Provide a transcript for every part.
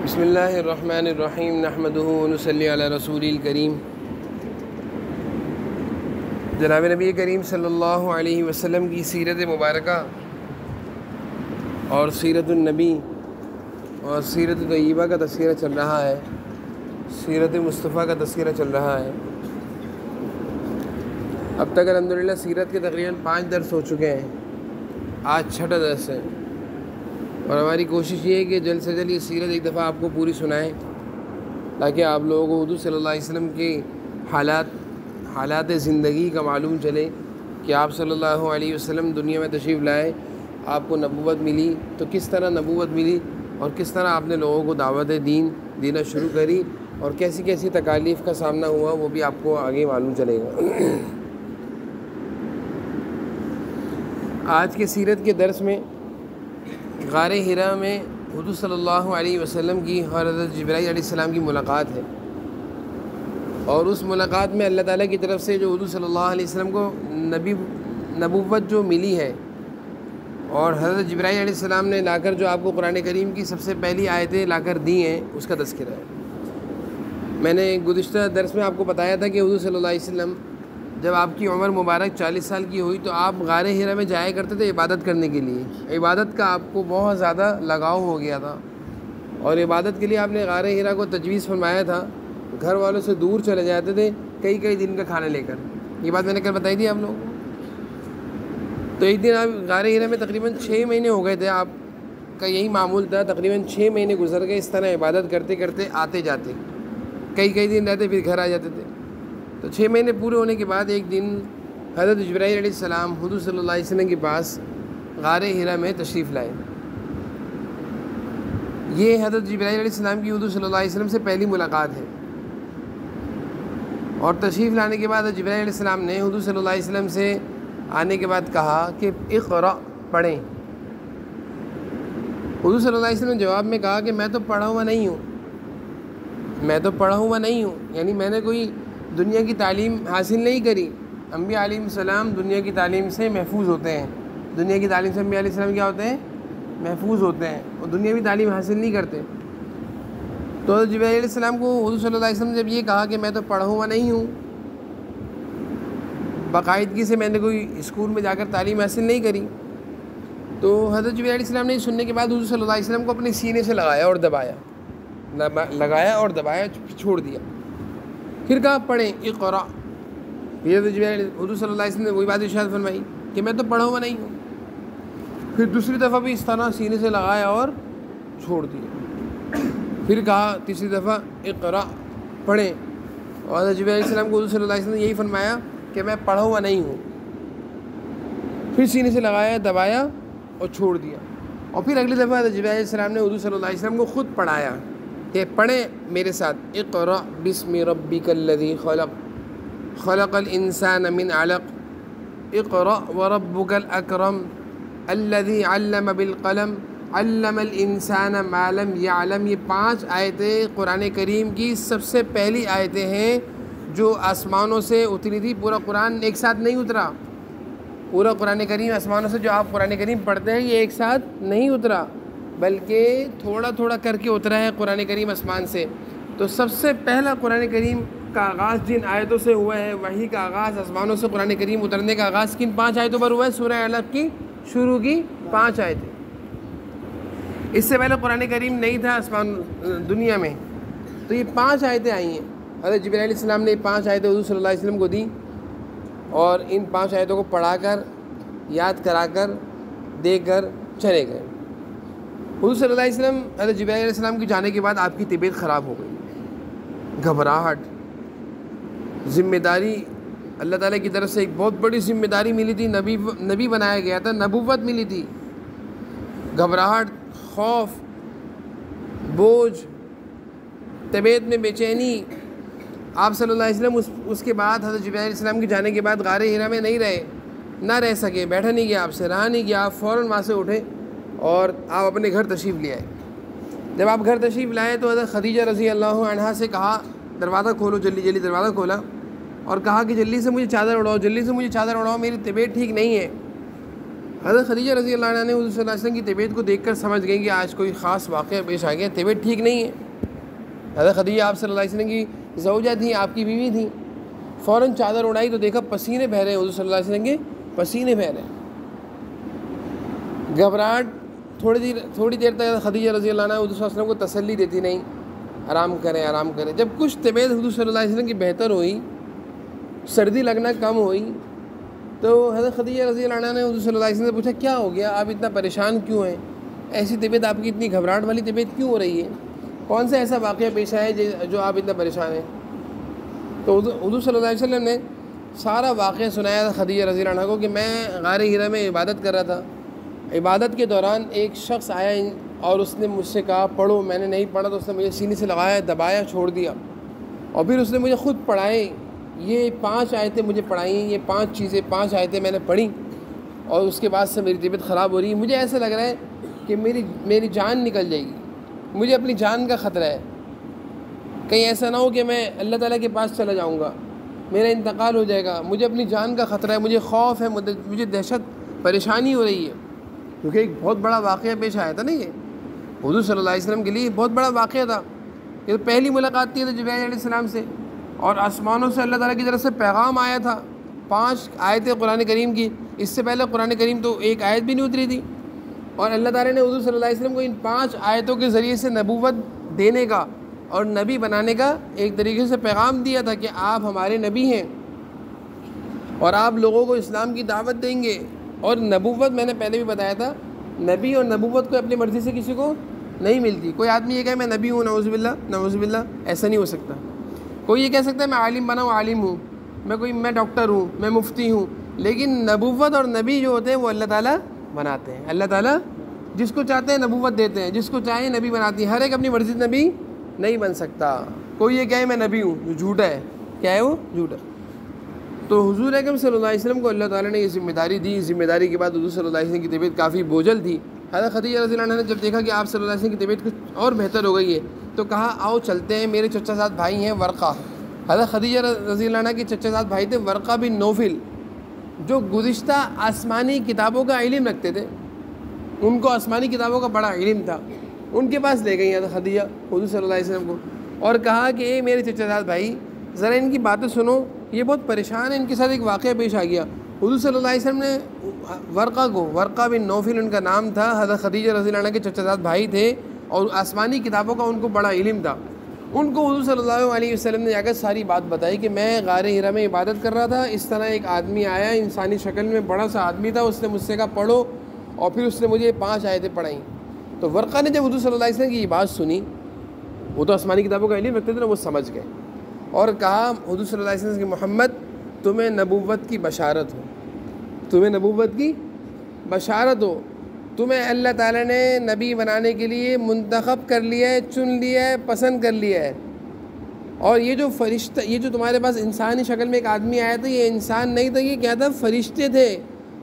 بسم اللہ الرحمن الرحیم نحمدہ ونصلی علی رسول الکریم۔ جناب نبی کریم صلی اللہ علیہ وسلم کی سیرت مبارکہ اور سیرت النبی اور سیرت طیبہ کا تذکرہ چل رہا ہے، سیرت مصطفیٰ کا تذکرہ چل رہا ہے۔ اب تک الحمدللہ سیرت کے تقریباً 5 درس ہو چکے ہیں، آج 6واں درس ہے، اور ہماری کوشش یہ ہے کہ جلد سے جلد یہ سیرت ایک دفعہ آپ کو پوری سنائیں، تاکہ آپ لوگوں کو حضور صلی اللہ علیہ وسلم کے حالات زندگی کا معلوم چلے کہ آپ صلی اللہ علیہ وسلم دنیا میں تشریف لائے، آپ کو نبوت ملی تو کس طرح نبوت ملی، اور کس طرح آپ نے لوگوں کو دعوت دین دینا شروع کری، اور کیسی کیسی تکالیف کا سامنا ہوا، وہ بھی آپ کو آگے معلوم چلے گا۔ آج کے سیرت کے درس میں غار حرا میں حضور صلی اللہ علیہ وسلم کی حضرت جبرائیل علیہ السلام کی ملاقات ہے، اور اس ملاقات میں اللہ تعالیٰ کی طرف سے جو حضور صلی اللہ علیہ وسلم کو نبوت جو ملی ہے، اور حضرت جبرائیل علیہ السلام نے لا کر جو آپ کو قرآن کریم کی سب سے پہلی آیتیں لا کر دی ہیں، اس کا تذکرہ ہے۔ میں نے گزشتہ درس میں آپ کو بتایا تھا کہ حضور صلی اللہ علیہ وسلم جب آپ کی عمر مبارک 40 سال کی ہوئی تو آپ غار حرا میں جایا کرتے تھے عبادت کرنے کے لیے۔ عبادت کا آپ کو بہت زیادہ لگاؤ ہو گیا تھا، اور عبادت کے لیے آپ نے غار حرا کو تجویز فرمایا تھا، گھر والوں سے دور چلے جاتے تھے کئی دن کا کھانا لے کر۔ یہ بات میں نے کل بتائی تھی آپ لوگوں کو۔ تو ایک دن آپ غار حرا میں تقریباً 6 مہینے ہو گئے تھے، آپ کا یہی معمول تھا، تقریباً 6 مہینے گزر گئے اس طرح عبادت کرتے کرتے، آتے جاتے، کئی دن رہتے پھر گھر آ جاتے تھے۔ تو 6 مہینے پورے ہونے کے بعد ایک دن حضرت جبرائیل علیہ السلام حضور صلی اللہ علیہ وسلم کے پاس غار حرا میں تشریف لائے۔ یہ حضرت جبرائیل علیہ السلام کی حضور صلی اللہ علیہ وسلم سے پہلی ملاقات ہے، اور تشریف لانے کے بعد جبرائیل علیہ السلام نے حضور صلی اللہ علیہ وسلم سے آنے کے بعد کہا کہ اقرأ، پڑھیں۔ حضور صلی اللہ علیہ وسلم نے جواب میں کہا کہ میں تو پڑھا ہوا نہیں ہوں، یعنی میں نے کوئی دنیا کی تعلیم حاصل نہیں کری۔ انبیاء علیہ السلام دنیا کی تعلیم سے محفوظ ہوتے ہیں، دنیا کی تعلیم سے انبیاء علیہ السلام کیا ہوتے ہیں؟ محفوظ ہوتے ہیں، اور دنیاوی تعلیم حاصل نہیں کرتے۔ تو حضرت جبرائیل علیہ السلام کو حضور صلی اللہ علیہ وسلم نے جب یہ کہا کہ میں تو پڑھا ہوا نہیں ہوں، باقاعدگی سے میں نے کوئی اسکول میں جا کر تعلیم حاصل نہیں کری، تو حضرت جبرائیل علیہ السلام نے سننے کے بعد حضور صلی اللہ علیہ وسلم کو اپنے سینے سے لگایا اور دبایا، چھوڑ دیا، پھر کہا پڑھیں اقرأ۔ پھر حضور صلی اللہ علیہ وسلم نے وہی بات ارشاد فرمائی کہ میں تو پڑھا ہوا نہیں ہوں، پھر دوسری دفعہ بھی اس طرح سینے سے لگایا اور چھوڑ دیا، پھر کہا تیسری دفعہ اقرأ، پڑھیں، اور حضرت جبرائیل علیہ السلام کو حضور صلی اللہ علیہ وسلم نے یہی فرمایا کہ میں پڑھا ہوا نہیں ہوں، پھر سینے سے لگایا، دبایا اور چھوڑ دیا، اور پھر اگلی دفعہ حضرت جبرائیل علیہ السلام نے حضور صلی اللہ علیہ وسلم کو خود پڑھایا کہ پڑھیں میرے ساتھ، اقرأ بسم ربک الذی خلق، خلق الانسان من علق، اقرأ وربک الاکرم، الذی علم بالقلم، علم الانسان ما لم یعلم۔ یہ 5 آیتیں قرآن کریم کی سب سے پہلی آیتیں ہیں جو آسمانوں سے اتری تھی۔ پورا قرآن ایک ساتھ نہیں اترا، پورا قرآن کریم آسمانوں سے جو آپ قرآن کریم پڑھتے ہیں یہ ایک ساتھ نہیں اترا، بلکہ تھوڑا کر کے اترا ہے قرآن کریم آسمان سے۔ تو سب سے پہلا قرآن کریم کا آغاز جن آیتوں سے ہوا ہے، وہی کا آغاز آسمانوں سے قرآن کریم اترنے کا آغاز کن 5 آیتوں پر ہوا ہے؟ سورہ علق کی شروع کی 5 آیتیں۔ اس سے پہلے قرآن کریم نہیں تھا دنیا میں، تو یہ 5 آیتیں آئی ہیں۔ حضرت جبرائیل علیہ السلام نے 5 آیتیں حضور صلی اللہ علیہ وسلم کو دی، اور ان 5 آیتوں کو پڑھا کر، یاد کرا کر، دے کر چلے گئے۔ حضور صلی اللہ علیہ وسلم حضرت جبرائیل علیہ السلام کے جانے کے بعد آپ کی طبیعت خراب ہو گئی، گھبراہٹ، ذمہ داری، اللہ تعالیٰ کی طرف سے ایک بہت بڑی ذمہ داری ملی تھی، نبی بنایا گیا تھا، نبوت ملی تھی، گھبراہٹ، خوف، بوجھ، طبیعت میں بے چینی۔ آپ صلی اللہ علیہ وسلم اس کے بعد حضرت جبرائیل علیہ السلام کے جانے کے بعد غار حرا میں نہ رہ سکے، بیٹھا نہیں گیا، آپ سے رہا نہیں گیا، آپ فوراً وہاں سے اٹھے اور آپ اپنے گھر تشریف لے آئے۔ جب آپ گھر تشریف لائے تو حضرت خدیجہ رضی اللہ عنہا سے کہا دروازہ کھولو، جلدی دروازہ کھولا، اور کہا کہ جلدی سے مجھے چادر اڑاؤ، میری طبیعت ٹھیک نہیں ہے۔ حضرت خدیجہ رضی اللہ عنہ نے حضور صلی اللہ علیہ وسلم کی طبیعت کو دیکھ کر سمجھ گئیں کہ آج کوئی خاص واقعہ پیش آ گیا، طبیعت ٹھیک نہیں ہے۔ حضرت خدیجہ آپ صلی اللہ علیہ وسلم کی زوجہ تھیں، آپ کی بیوی تھیں۔ فوراً چادر اڑائی تو دیکھا پسینے بہہ رہے ہیں، حضور صلی اللہ علیہ وسلم کے پسینے بہہ رہے ہیں۔ گھبراہٹ تھوڑی دیر تک خدیجہ رضی اللہ عنہ حضور صلی اللہ علیہ وسلم کو تسلی دیتی، نہیں آرام کریں آرام کریں۔ جب کچھ طبیعت حضور صلی اللہ علیہ وسلم کی بہتر ہوئی، سردی لگنا کم ہوئی، تو حضرت خدیجہ رضی اللہ عنہ نے حضور صلی اللہ علیہ وسلم سے پوچھا کیا ہو گیا، آپ اتنا پریشان کیوں ہیں، ایسی طبیعت آپ کی اتنی گھبراہٹ والی طبیعت کیوں ہو رہی ہے، کون سا ایسا واقعہ پیش آیا ہے جو آپ اتنا پریشان ہیں؟ تو حضور صلی اللہ علیہ وسلم نے سارا واقعہ سنایا تھا خدیجہ رضی اللہ عنہ کو کہ میں غار ہرا میں عبادت کر رہا تھا، عبادت کے دوران ایک شخص آیا اور اس نے مجھ سے کہا پڑھو، میں نے نہیں پڑھا تو اس نے مجھے سینے سے لگایا، دبایا، چھوڑ دیا، اور پھر اس نے مجھے خود پڑھائے، یہ 5 آیتیں مجھے پڑھائیں، یہ 5 آیتیں میں نے پڑھی، اور اس کے بعد سے میری طبیعت خراب ہو رہی ہے، مجھے ایسا لگ رہا ہے کہ میری جان نکل جائے گی، مجھے اپنی جان کا خطرہ ہے، کہیں ایسا نہ ہو کہ میں اللہ تعالیٰ کے پاس چلا جاؤں گا، میرا انتقال ہو جائے گا، مجھے اپنی جان کا خطرہ ہے، مجھے خوف ہے، مجھے دہشت پریشانی ہو رہی ہے، کیونکہ ایک بہت بڑا واقعہ پیش آیا تھا نا، یہ حضور صلی اللہ علیہ وسلم کے لیے بہت بڑا واقعہ تھا، یہ پہلی ملاقات تھی جبرائیل علیہ السلام سے، اور آسمانوں سے اللہ تعالیٰ کی طرف سے پیغام آیا تھا، 5 آیتیں قرآن کریم کی، اس سے پہلے قرآن کریم تو ایک آیت بھی نہیں اتری تھی، اور اللہ تعالیٰ نے حضور صلی اللہ علیہ وسلم کو ان 5 آیتوں کے ذریعے سے نبوت دینے کا اور نبی بنانے کا ایک طریقے سے پیغام دیا تھا کہ آپ ہمارے نبی ہیں اور آپ لوگوں کو اسلام کی دعوت دیں گے، اور نبوت میں نے پہلے بھی بتایا تھا، نبی اور نبوت کو اپنی مرضی سے کسی کو نہیں ملتی، کوئی آدمی یہ کہے میں نبی ہوں، نعوذ باللہ، ایسا نہیں ہو سکتا، کوئی یہ کہہ سکتا ہے میں عالم بنا ہوں، عالم ہوں، میں ڈاکٹر ہوں، میں مفتی ہوں، لیکن نبوت اور نبی جو ہوتے ہیں وہ اللہ تعالیٰ بناتے ہیں، اللہ تعالیٰ جس کو چاہتے ہیں نبوت دیتے ہیں، جس کو چاہیں نبی بناتی ہیں، ہر ایک اپنی مرضی سے نبی نہیں بن سکتا، کوئی یہ کہے میں نبی ہوں، جو جھوٹا ہے، کیا ہے وہ جھوٹا۔ تو حضور اکرم صلی اللہ علیہ وسلم کو اللہ تعالیٰ نے یہ ذمہ داری دی، ذمہ داری کے بعد حضور صلی اللہ علیہ وسلم کی طبیعت کافی بوجھل تھی، حضرت خدیجہ رضی اللہ عنہ نے جب دیکھا کہ آپ صلی اللہ علیہ وسلم کی طبیعت کچھ اور بہتر ہو گئی ہے تو کہا آؤ چلتے ہیں، میرے چچا زاد بھائی ہیں ورقہ، حضرت خدیجہ رضی اللہ عنہ کے چچا زاد بھائی تھے ورقہ بن نوفل، جو گزشتہ آسمانی کتابوں کا علم رکھتے تھے، ان کو آسمانی کتابوں کا بڑا علم تھا، ان کے پاس لے گئی حضرت خدیجہ حضور صلی اللہ علیہ وسلم کو، اور کہا کہ اے میرے چچا زاد بھائی ذرا ان کی باتیں سنو، یہ بہت پریشان ہیں، ان کے ساتھ ایک واقعہ پیش آ گیا۔ حضور صلی اللہ علیہ وسلم نے ورقہ بن نوفل ان کا نام تھا، حضرت خدیجہ رضی اللہ عنہ کے چچا زاد بھائی تھے، اور آسمانی کتابوں کا ان کو بڑا علم تھا، ان کو حضور صلی اللہ علیہ وسلم نے جا کر ساری بات بتائی کہ میں غار ہرا میں عبادت کر رہا تھا، اس طرح ایک آدمی آیا، انسانی شکل میں بڑا سا آدمی تھا، اس نے مجھ سے کہا پڑھو، اور پھر اس نے مجھے 5 آیتیں پڑھائیں۔ تو ورقہ نے جب حضور صلی اللہ علیہ وسلم کی یہ بات سنی، وہ تو آسمانی کتابوں کا علم رکھتے تھے نا، وہ سمجھ گئے اور کہا حضور صلی اللہ علیہ وسلم کہ محمد تمہیں نبوت کی بشارت ہو، تمہیں نبوت کی بشارت ہو، تمہیں اللہ تعالیٰ نے نبی بنانے کے لیے منتخب کر لیا ہے، چن لیا ہے، پسند کر لیا ہے، اور یہ جو فرشتہ، یہ جو تمہارے پاس انسانی شکل میں ایک آدمی آیا تھا، یہ انسان نہیں تھا، یہ کیا تھا، فرشتے تھے،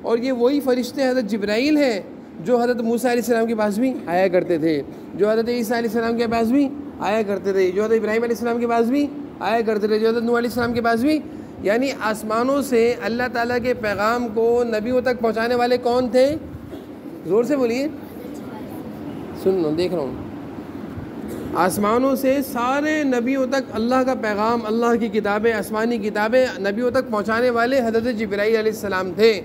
اور یہ وہی فرشتے حضرت جبرائیل ہیں جو حضرت موسیٰ علیہ السلام کے پاس بھی آیا کرتے تھے، جو حضرت عیسیٰ علیہ السلام کے پاس بھی آیا کرتے تھے، جو حضرت ابراہیم علیہ السلام کے پاس بھی آیا کرتے تھے، جو حضرت نوح علیہ السلام کے پاس بھی، یعنی آسمانوں سے اللہ تعالیٰ کے پیغام کو نبیوں تک پہنچانے والے کون تھے؟ زور سے بولیے، سن لو، دیکھ رہا ہوں، آسمانوں سے سارے نبیوں تک اللہ کا پیغام، اللہ کی کتابیں، آسمانی کتابیں نبیوں تک پہنچانے والے حضرت جبرائیل علیہ السلام تھے۔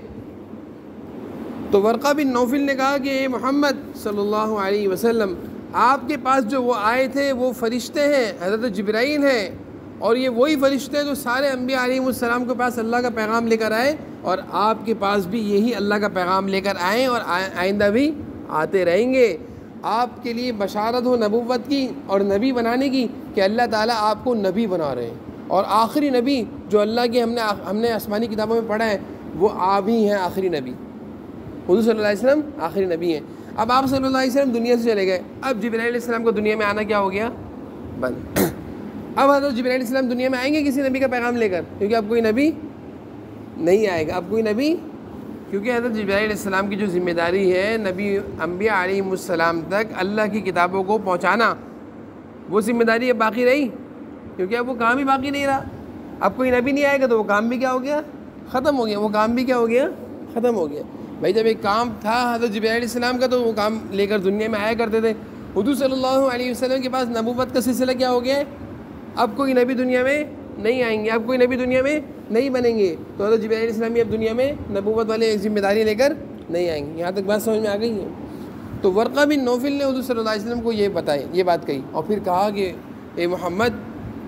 تو ورقہ بن نوفل نے کہا کہ اے محمد صلی اللہ علیہ وسلم، آپ کے پاس جو وہ آئے تھے وہ فرشتے ہیں، حضرت جبرائیل ہیں، اور یہ وہی فرشتے ہیں جو سارے انبیاء علیہ السلام کے پاس اللہ کا پیغام لے کر آئے، اور آپ کے پاس بھی یہی اللہ کا پیغام لے کر آئیں اور آئندہ بھی آتے رہیں گے۔ آپ کے لیے بشارت ہو نبوت کی اور نبی بنانے کی کہ اللہ تعالیٰ آپ کو نبی بنا رہے ہیں، اور آخری نبی جو اللہ کے ہم نے آسمانی کتابوں میں پڑھا ہے وہ آپ ہی ہیں، آخری نبی حضور صلی اللہ علیہ وسلم آخری نبی ہیں۔ اب آپ صلی اللہ علیہ وسلم دنیا سے چلے گئے، اب جبرائیل علیہ السلام کو دنیا میں آنا کیا ہو گیا؟ بند۔ اب حضرت جبرائیل علیہ السلام دنیا میں آئیں گے کسی نبی کا پیغام لے کر؟ کیونکہ اب کوئی نبی نہیں آئے گا، اب کوئی نبی، کیونکہ حضرت جبرائیل علیہ السلام کی جو ذمہ داری ہے نبی انبیاء علیہ السلام تک اللہ کی کتابوں کو پہنچانا، وہ ذمہ داری اب باقی رہی، کیونکہ اب وہ کام ہی باقی نہیں رہا، اب کوئی نبی نہیں آئے گا تو وہ کام بھی کیا ہو گیا؟ ختم ہو گیا، وہ کام بھی کیا ہو گیا؟ ختم ہو گیا۔ بھائی جب ایک کام تھا حضرت جبرائیل علیہ السلام کا تو وہ کام لے کر دنیا میں آیا کرتے تھے. حضور صلی اللہ علیہ وسلم کے پاس نبوت کا سلسلہ کیا ہو گیا ہے؟ اب کوئی نبی دنیا میں نہیں آئیں گے, اب کوئی نبی دنیا میں نہیں بنیں گے, تو حضرت جبرائیل علیہ السلام اب دنیا میں نبوت والے ایک ذمہ داری لے کر نہیں آئیں گے. یہاں تک بات سمجھ میں آ گئی ہے؟ تو ورقہ بن نوفل نے حضور صلی اللہ علیہ وسلم کو یہ بات کہی, اور پھر کہا کہ اے محمد,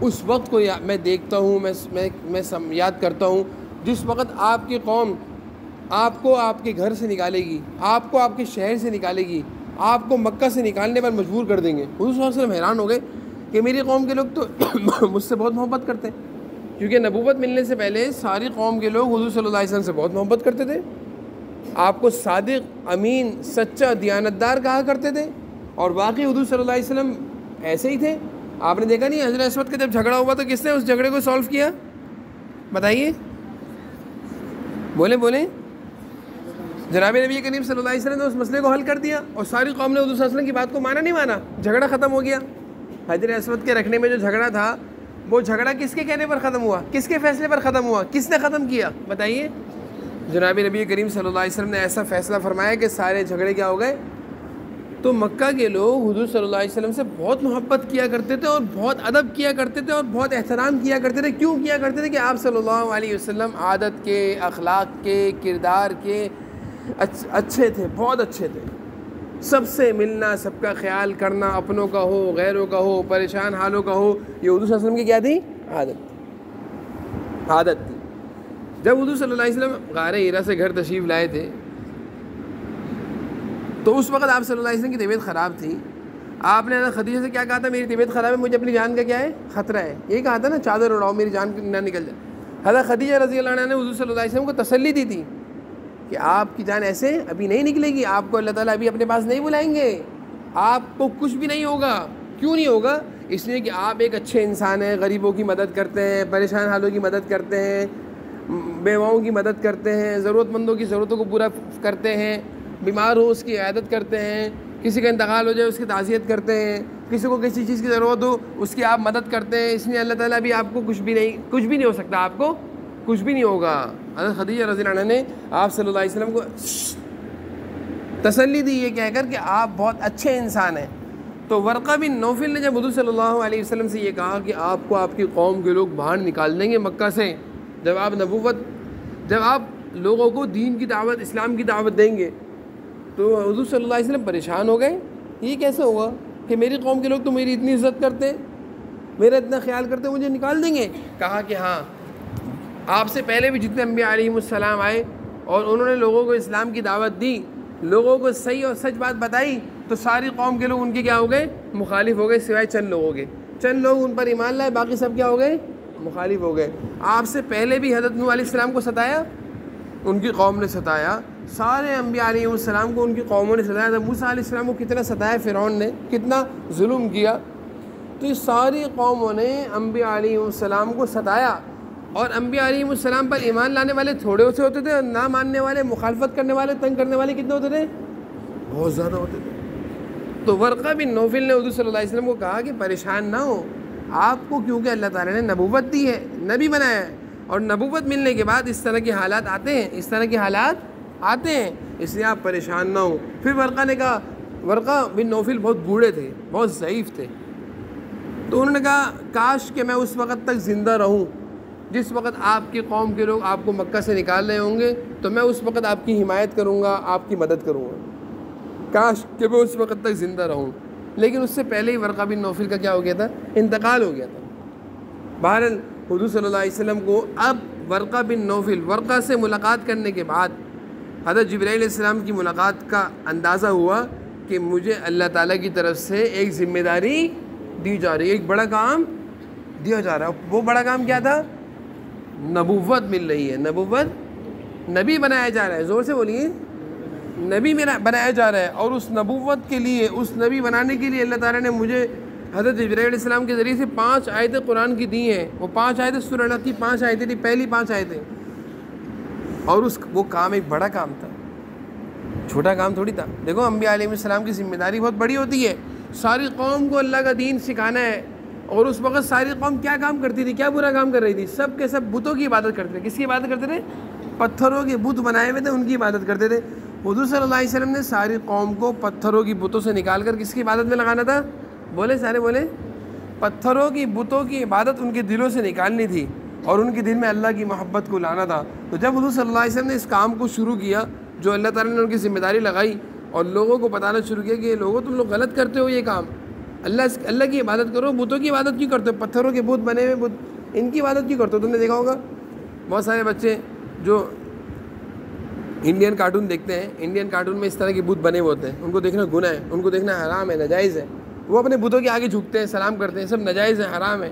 اس وقت کو میں دیکھتا ہوں, میں یاد کرتا ہوں جس وقت آپ کی قوم آپ کو آپ کے گھر سے نکالے گی, آپ کو آپ کے شہر سے نکالے گی, آپ کو مکہ سے نکالنے پر مجبور کر دیں گے. حضور صلی اللہ علیہ وسلم حیران ہو گئے کہ میری قوم کے لوگ تو مجھ سے بہت محبت کرتے ہیں, کیونکہ نبوت ملنے سے پہلے ساری قوم کے لوگ حضور صلی اللہ علیہ وسلم سے بہت محبت کرتے تھے, آپ کو صادق, امین, سچا, دیانتدار کہا کرتے تھے, اور باقی حضور صلی اللہ علیہ وسلم ایسے ہی تھے. آپ نے دیکھا نہیں حضرت اسود کا جب جھگڑا ہوا تو کس نے اس جھگڑے کو سولو کیا؟ بتائیے, بولیں. جناب نبی کریم صلی اللہ علیہ وسلم نے اس مسئلے کو حل کر دیا, اور ساری قوم نے حضور صلی اللہ علیہ وسلم کی بات کو مانا نہیں مانا, جھگڑا ختم ہو گیا. حجر اسود کے رکھنے میں جو جھگڑا تھا, وہ جھگڑا کس کے کہنے پر ختم ہوا, کس کے فیصلے پر ختم ہوا, کس نے ختم کیا؟ بتائیے. جناب نبی کریم صلی اللہ علیہ وسلم نے ایسا فیصلہ فرمایا کہ سارے جھگڑے کیا ہو گئے. تو مکہ کے لوگ حضور صلی اللہ علیہ وسلم سے بہت محبت کیا کرتے تھے, اور بہت ادب کیا کرتے تھے, اور بہت احترام کیا کرتے تھے. کیوں کیا کرتے تھے؟ کہ آپ صلی اللہ علیہ وسلم عادت کے, اخلاق کے, کردار کے اچھے تھے, بہت اچھے تھے. سب سے ملنا, سب کا خیال کرنا, اپنوں کا ہو, غیروں کا ہو, پریشان حالوں کا ہو, یہ حضور صلی اللہ علیہ وسلم کی کیا تھی؟ عادت تھی. جب حضور صلی اللہ علیہ وسلم غار ہیرا سے گھر تشریف لائے تھے, تو اس وقت آپ صلی اللہ علیہ وسلم کی طبیعت خراب تھی. آپ نے حضرت خدیجہ سے کیا کہا تھا؟ میری طبیعت خراب ہے, مجھے اپنی جان کا کیا ہے؟ خطرہ ہے. یہ کہا تھا نا, چادر اڑاؤ میری جان نہ نکل جائے. حضرت خدیجہ رضی اللہ عنہا نے حضور صلی اللہ علیہ وسلم کو تسلی دی تھی کہ آپ کی جان ایسے ابھی نہیں نکلے گی, آپ کو اللہ تعالیٰ ابھی اپنے پاس نہیں بلائیں گے, آپ کو کچھ بھی نہیں ہوگا. کیوں نہیں ہوگا؟ اس لیے کہ آپ ایک اچھے انسان ہیں, غریبوں کی مدد کرتے ہیں, پریشان حالوں کی مدد کرتے ہیں, بیواؤں کی مدد کرتے ہیں, ضرورت مندوں کی ضرورتوں کو پورا کرتے ہیں, بیمار ہو اس کی عیادت کرتے ہیں, کسی کا انتقال ہو جائے اس کی تعزیت کرتے ہیں, کسی کو کسی چیز کی ضرورت ہو اس کی آپ مدد کرتے ہیں. اس لیے اللہ تعالیٰ بھی آپ کو کچھ بھی نہیں ہو سکتا, آپ کو کچھ بھی نہیں ہوگا. حضرت خدیجہ رضی اللہ عنہا نے آپ صلی اللہ علیہ وسلم کو تسلی دی یہ کہہ کر کہ آپ بہت اچھے انسان ہیں. تو ورقہ بن نوفل نے جب حضور صلی اللہ علیہ وسلم سے یہ کہا کہ آپ کو آپ کی قوم کے لوگ باہر نکال دیں گے مکہ سے, جب آپ لوگوں کو دین کی دعوت, اسلام کی دعوت دیں گے, تو حضور صلی اللہ علیہ وسلم پریشان ہو گئے. یہ کیسے ہوگا کہ میری قوم کے لوگ تو میری اتنی عزت کرتے, میرا اتنا خیال کرتے, مجھے نکال دیں گے؟ کہا کہ ہاں, آپ سے پہلے بھی جتنے انبیاء علیہم السلام آئے اور انہوں نے لوگوں کو اسلام کی دعوت دی, لوگوں کو صحیح اور سچ بات بتائی, تو ساری قوم کے لوگ ان کے کیا ہو گئے؟ مخالف ہو گئے, سوائے چند لوگوں کے. چند لوگ ان پر ایمان لائے, باقی سب کیا ہو گئے؟ مخالف ہو گئے. آپ سے پہلے بھی حضرت نوح علیہ السلام کو ستایا, ان کی قوم نے ستایا. سارے انبیاء علیہ السلام کو ان کی قوموں نے ستایا. جب موسیٰ علیہ السلام کو کتنا ستایا فرعون نے, کتنا ظلم کیا. تو یہ ساری قوموں نے انبیاء علیہ السلام کو ستایا, اور انبیاء علیہ السلام پر ایمان لانے والے تھوڑے سے ہوتے تھے, اور نہ ماننے والے, مخالفت کرنے والے, تنگ کرنے والے کتنے ہوتے تھے؟ بہت زیادہ ہوتے تھے. تو ورقہ بن نوفل نے حضور صلی اللہ علیہ وسلم کو کہا کہ پریشان نہ ہو, آپ کو کیونکہ اللہ تعالیٰ نے نبوت دی ہے, نبی بنایا ہے, اور نبوت ملنے کے بعد اس طرح کے حالات آتے ہیں, اس لیے آپ پریشان نہ ہو. پھر ورقہ نے کہا, ورقہ بن نوفل بہت بوڑھے تھے, بہت ضعیف تھے, تو انہوں نے کہا کاش کہ میں اس وقت تک زندہ رہوں جس وقت آپ کی قوم کے لوگ آپ کو مکہ سے نکال رہے ہوں گے, تو میں اس وقت آپ کی حمایت کروں گا, آپ کی مدد کروں گا. کاش کہ میں اس وقت تک زندہ رہوں. لیکن اس سے پہلے ہی ورقہ بن نوفل کا کیا ہو گیا تھا؟ انتقال ہو گیا تھا. بہرحال حضور صلی اللہ علیہ وسلم کو اب ورقہ بن نوفل, ورقہ سے ملاقات کرنے کے بعد حضرت جبرائیل علیہ السلام کی ملاقات کا اندازہ ہوا کہ مجھے اللہ تعالیٰ کی طرف سے ایک ذمہ داری دی جا رہی ہے, ایک بڑا کام دیا جا رہا ہے. وہ بڑا کام کیا تھا؟ نبوت مل رہی ہے, نبوت, نبی بنایا جا رہا ہے. زور سے بولیے, نبی میرا بنایا جا رہا ہے. اور اس نبوت کے لیے, اس نبی بنانے کے لیے اللہ تعالیٰ نے مجھے حضرت جبرائیل علیہ السلام کے ذریعے سے 5 آیتیں قرآن کی دی ہیں. وہ 5 آیتیں سورہ الحق کی 5 آیتیں تھی, پہلی 5 آیتیں. اور وہ کام ایک بڑا کام تھا, چھوٹا کام تھوڑی تھا. دیکھو انبیاء علیہ السلام کی ذمہ داری بہت بڑی ہوتی ہے, ساری قوم کو اللہ کا دین سکھانا ہے. اور اس وقت ساری قوم کیا کام کرتی تھی, کیا برا کام کر رہی تھی؟ سب کے سب بتوں کی عبادت کرتے تھے. کس کی عبادت کرتے تھے؟ پتھروں کے بت بنائے ہوئے تھے, ان کی عبادت کرتے تھے. حضور صلی اللہ علیہ وسلم نے ساری قوم کو پتھروں کی بتوں سے نکال کر کس کی عبادت میں لگانا تھا؟ بولے سارے بولے، پتھروں کی بتوں کی عبادت ان کے دلوں سے نکالنی تھی اور ان کے دل میں اللہ کی محبت کو لانا تھا۔ تو جب حضور صلی اللہ علیہ وسلم نے اس کام کو شروع کیا، جو اللہ تعالیٰ نے ان کی ذمہ داری لگائی اور لوگوں کو بتانا شروع کیا کہ لوگوں تم لوگ غلط کرتے ہو، یہ کام اللہ کی عبادت کرو، بتوں کی عبادت کیوں کرتے ہو؟ پتھروں کے بت بنے ہوئے بت، ان کی عبادت کیوں کرتے ہو؟ تم نے دیکھا ہوگا بہت سارے بچے جو انڈین کارٹون دیکھتے ہیں، انڈین کارٹون میں اس طرح کے بت بنے ہوئے ہوتے ہیں، ان کو دیکھنا گناہ ہے، ان کو دیکھنا حرام ہے، ناجائز ہے، وہ اپنے بتوں کے آگے جھکتے ہیں، سلام کرتے ہیں، سب ناجائز ہے، حرام ہے۔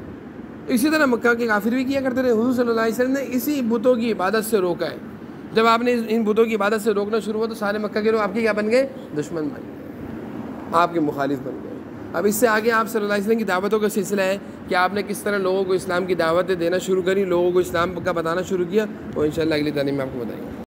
اسی طرح مکہ کے کافر بھی کیا کرتے رہے۔ حضور صلی اللہ علیہ وسلم نے اسی بتوں کی عبادت سے روکا ہے۔ جب آپ نے ان بتوں کی عبادت سے روکنا شروع ہوا تو سارے مکہ کے لوگ آپ کے کیا بن گئے؟ دشمن بن گئے، آپ کے مخالف بن گئے۔ اب اس سے آگے آپ صلی اللہ علیہ وسلم کی دعوتوں کا سلسلہ ہے کہ آپ نے کس طرح لوگوں کو اسلام کی دعوتیں دینا شروع کری، لوگوں کو اسلام کا بتانا شروع کیا، وہ انشاءاللہ اگلی تعلیم میں آپ کو بتائیں گے۔